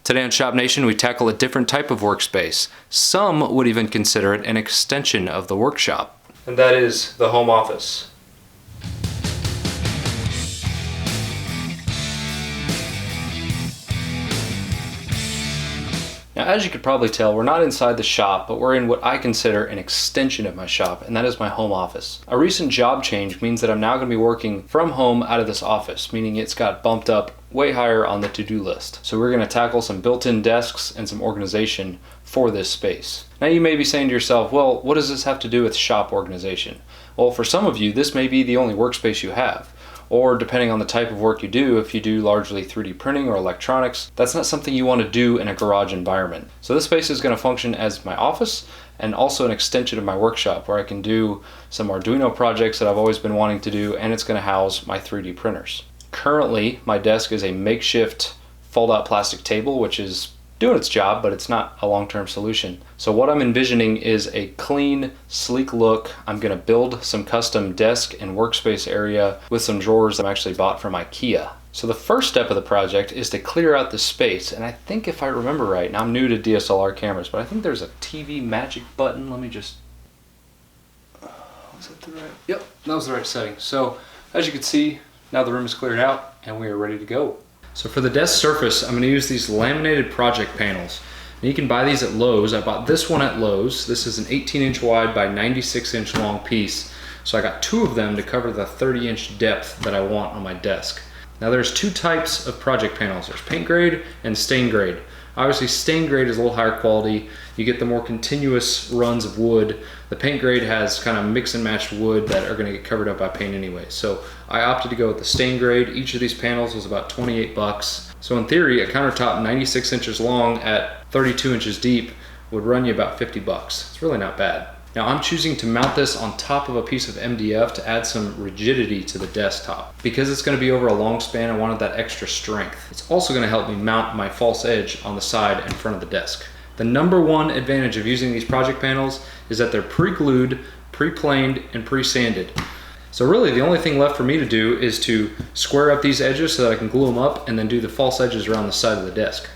Today on Shop Nation, we tackle a different type of workspace. Some would even consider it an extension of the workshop. And that is the home office. Now, as you could probably tell, we're not inside the shop, but we're in what I consider an extension of my shop, and that is my home office. A recent job change means that I'm now going to be working from home out of this office, meaning it's got bumped up way higher on the to-do list. So we're going to tackle some built-in desks and some organization for this space. Now you may be saying to yourself, well, what does this have to do with shop organization? Well, for some of you, this may be the only workspace you have. Or depending on the type of work you do, if you do largely 3D printing or electronics, that's not something you want to do in a garage environment. So this space is going to function as my office and also an extension of my workshop where I can do some Arduino projects that I've always been wanting to do, and it's going to house my 3D printers. Currently, my desk is a makeshift fold-out plastic table, which is doing its job, but it's not a long-term solution. So what I'm envisioning is a clean, sleek look. I'm gonna build some custom desk and workspace area with some drawers that I actually bought from Ikea. So the first step of the project is to clear out the space, and I think if I remember right, now I'm new to DSLR cameras, but I think there's a TV magic button. Let me just, was that the right? Yep, that was the right setting. So as you can see, now the room is cleared out and we are ready to go. So for the desk surface, I'm going to use these laminated project panels. And you can buy these at Lowe's. I bought this one at Lowe's. This is an 18-inch wide by 96-inch long piece. So I got two of them to cover the 30-inch depth that I want on my desk. Now there's two types of project panels. There's paint grade and stain grade. Obviously stain grade is a little higher quality. You get the more continuous runs of wood. The paint grade has kind of mix and match wood that are going to get covered up by paint anyway. So I opted to go with the stain grade. Each of these panels was about 28 bucks. So in theory, a countertop 96 inches long at 32 inches deep would run you about 50 bucks. It's really not bad. Now I'm choosing to mount this on top of a piece of MDF to add some rigidity to the desktop. Because it's going to be over a long span, I wanted that extra strength. It's also going to help me mount my false edge on the side in front of the desk. The number one advantage of using these project panels is that they're pre-glued, pre-planed, and pre-sanded. So really the only thing left for me to do is to square up these edges so that I can glue them up and then do the false edges around the side of the desk.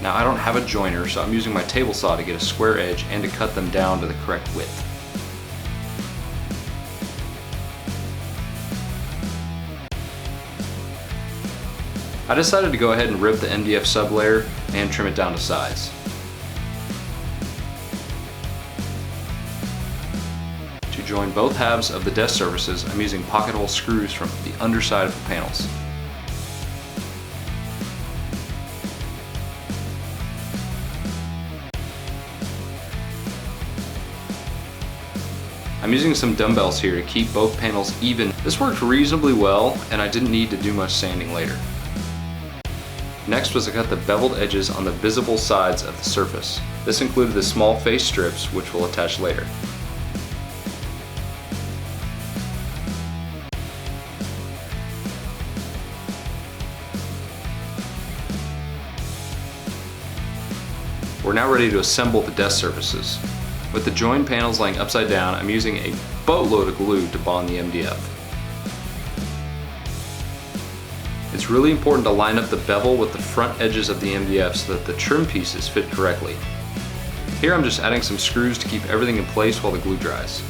Now I don't have a joiner, so I'm using my table saw to get a square edge and to cut them down to the correct width. I decided to go ahead and rip the MDF sublayer and trim it down to size. To join both halves of the desk surfaces, I'm using pocket hole screws from the underside of the panels. I'm using some dumbbells here to keep both panels even. This worked reasonably well, and I didn't need to do much sanding later. Next was to cut the beveled edges on the visible sides of the surface. This included the small face strips, which we'll attach later. We're now ready to assemble the desk surfaces. With the joined panels laying upside down, I'm using a boatload of glue to bond the MDF. It's really important to line up the bevel with the front edges of the MDF so that the trim pieces fit correctly. Here I'm just adding some screws to keep everything in place while the glue dries.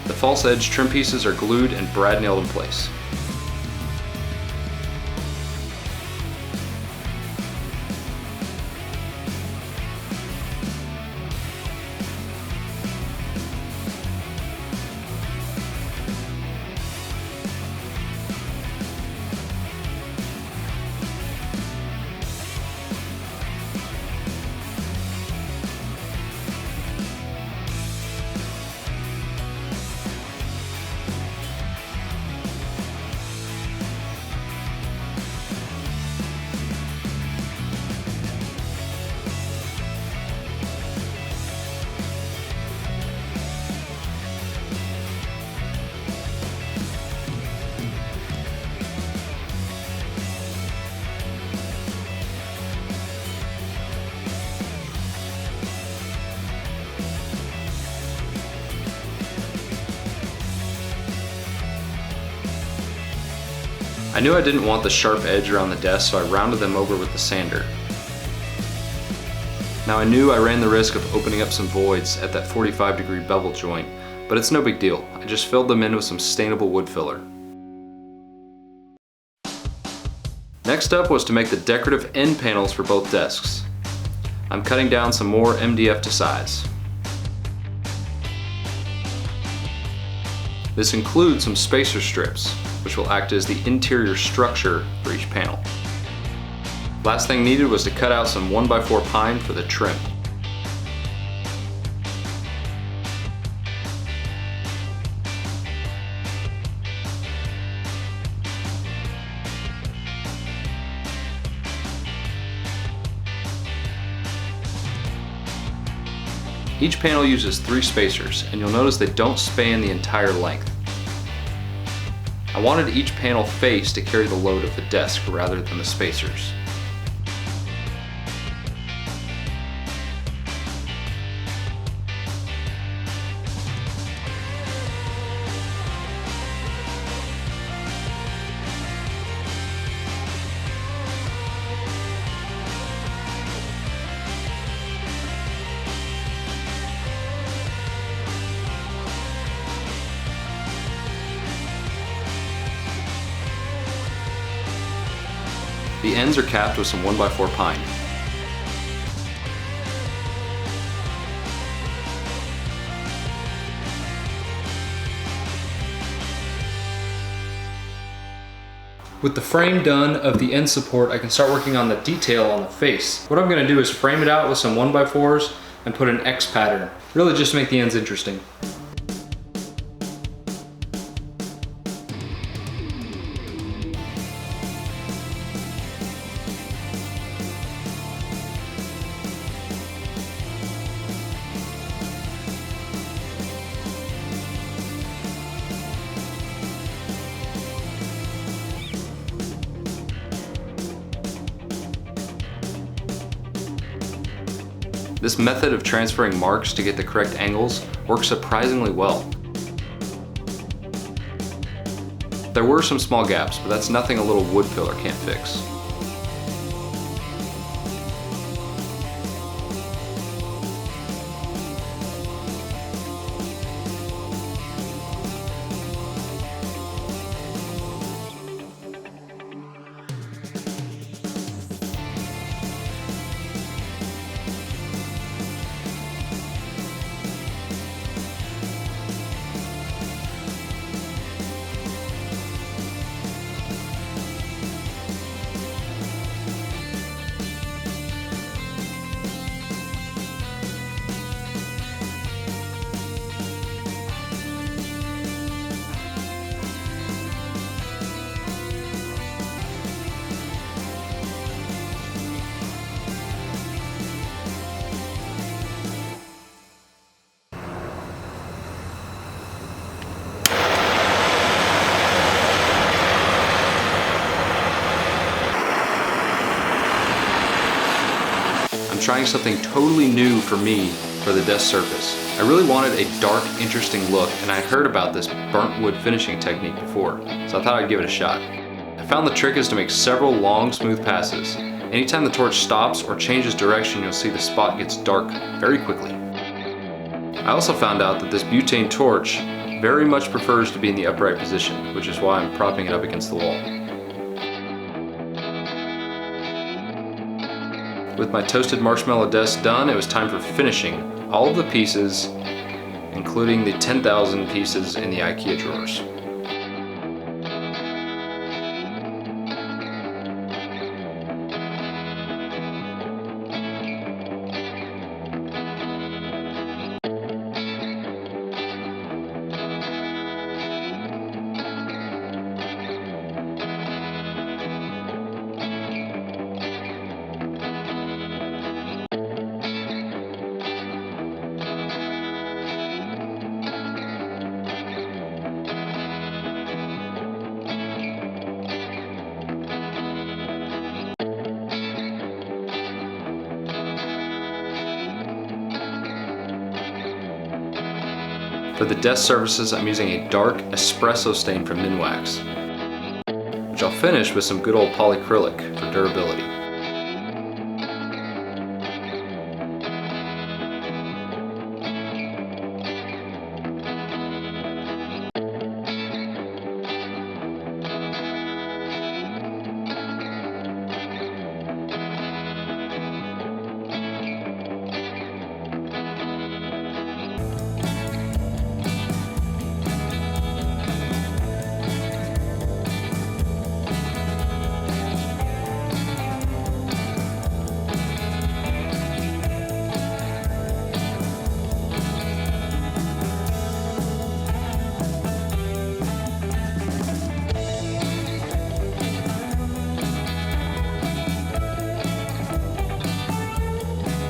The false edge trim pieces are glued and brad nailed in place. I knew I didn't want the sharp edge around the desk, so I rounded them over with the sander. Now I knew I ran the risk of opening up some voids at that 45-degree bevel joint, but it's no big deal. I just filled them in with some stainable wood filler. Next up was to make the decorative end panels for both desks. I'm cutting down some more MDF to size. This includes some spacer strips, which will act as the interior structure for each panel. Last thing needed was to cut out some 1x4 pine for the trim. Each panel uses 3 spacers, and you'll notice they don't span the entire length. I wanted each panel face to carry the load of the desk rather than the spacers. The ends are capped with some 1x4 pine. With the frame done of the end support, I can start working on the detail on the face. What I'm going to do is frame it out with some 1x4s and put an X pattern, really just to make the ends interesting. This method of transferring marks to get the correct angles works surprisingly well. There were some small gaps, but that's nothing a little wood filler can't fix. I'm trying something totally new for me for the desk surface. I really wanted a dark, interesting look, and I heard about this burnt wood finishing technique before, so I thought I'd give it a shot. I found the trick is to make several long, smooth passes. Anytime the torch stops or changes direction, you'll see the spot gets dark very quickly. I also found out that this butane torch very much prefers to be in the upright position, which is why I'm propping it up against the wall. With my toasted marshmallow desk done, it was time for finishing all of the pieces, including the 10,000 pieces in the Ikea drawers. For the desk surfaces, I'm using a dark espresso stain from Minwax. which I'll finish with some good old polycrylic for durability.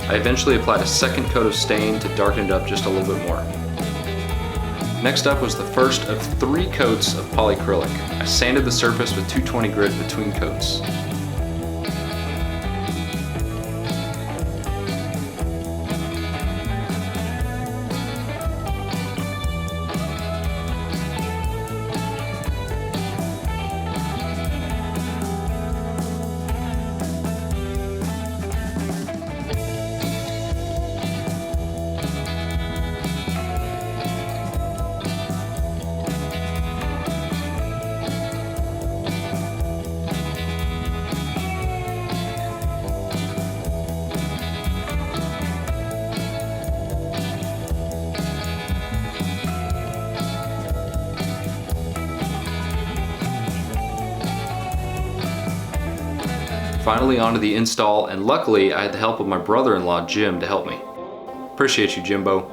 I eventually applied a second coat of stain to darken it up just a little bit more. Next up was the first of 3 coats of polycrylic. I sanded the surface with 220 grit between coats. Finally onto the install, and luckily I had the help of my brother-in-law Jim to help me. Appreciate you, Jimbo.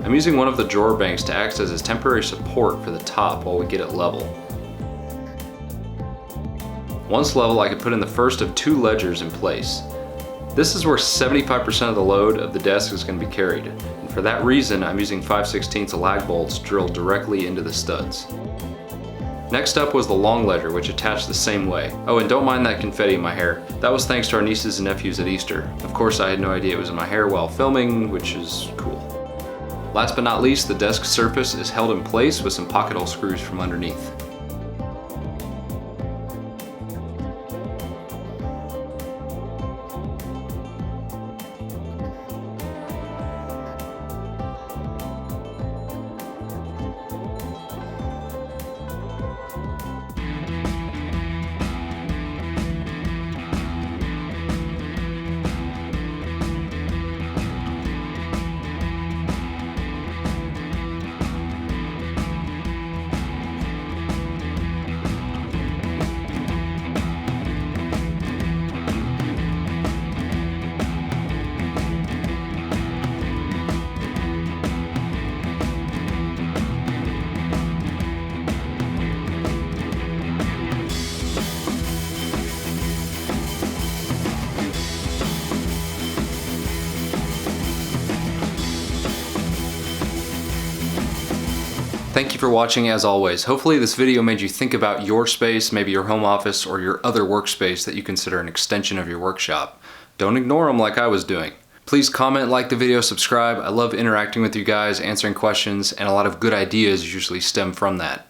I'm using one of the drawer banks to act as a temporary support for the top while we get it level. Once level, I can put in the first of 2 ledgers in place. This is where 75% of the load of the desk is going to be carried, and for that reason I'm using 5/16 lag bolts drilled directly into the studs. Next up was the long ledger, which attached the same way. Oh, and don't mind that confetti in my hair. That was thanks to our nieces and nephews at Easter. Of course, I had no idea it was in my hair while filming, which is cool. Last but not least, the desk surface is held in place with some pocket hole screws from underneath. Thank you for watching as always. Hopefully this video made you think about your space, maybe your home office or your other workspace that you consider an extension of your workshop. Don't ignore them like I was doing. Please comment, like the video, subscribe. I love interacting with you guys, answering questions, and a lot of good ideas usually stem from that.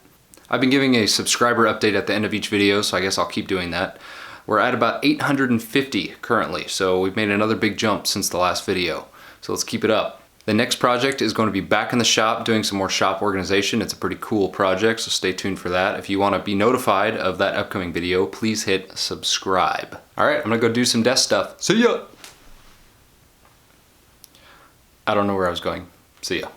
I've been giving a subscriber update at the end of each video, so I guess I'll keep doing that. We're at about 850 currently, so we've made another big jump since the last video. So let's keep it up. The next project is going to be back in the shop doing some more shop organization. It's a pretty cool project, so stay tuned for that. If you want to be notified of that upcoming video, please hit subscribe. Alright, I'm gonna go do some desk stuff. See ya! I don't know where I was going. See ya.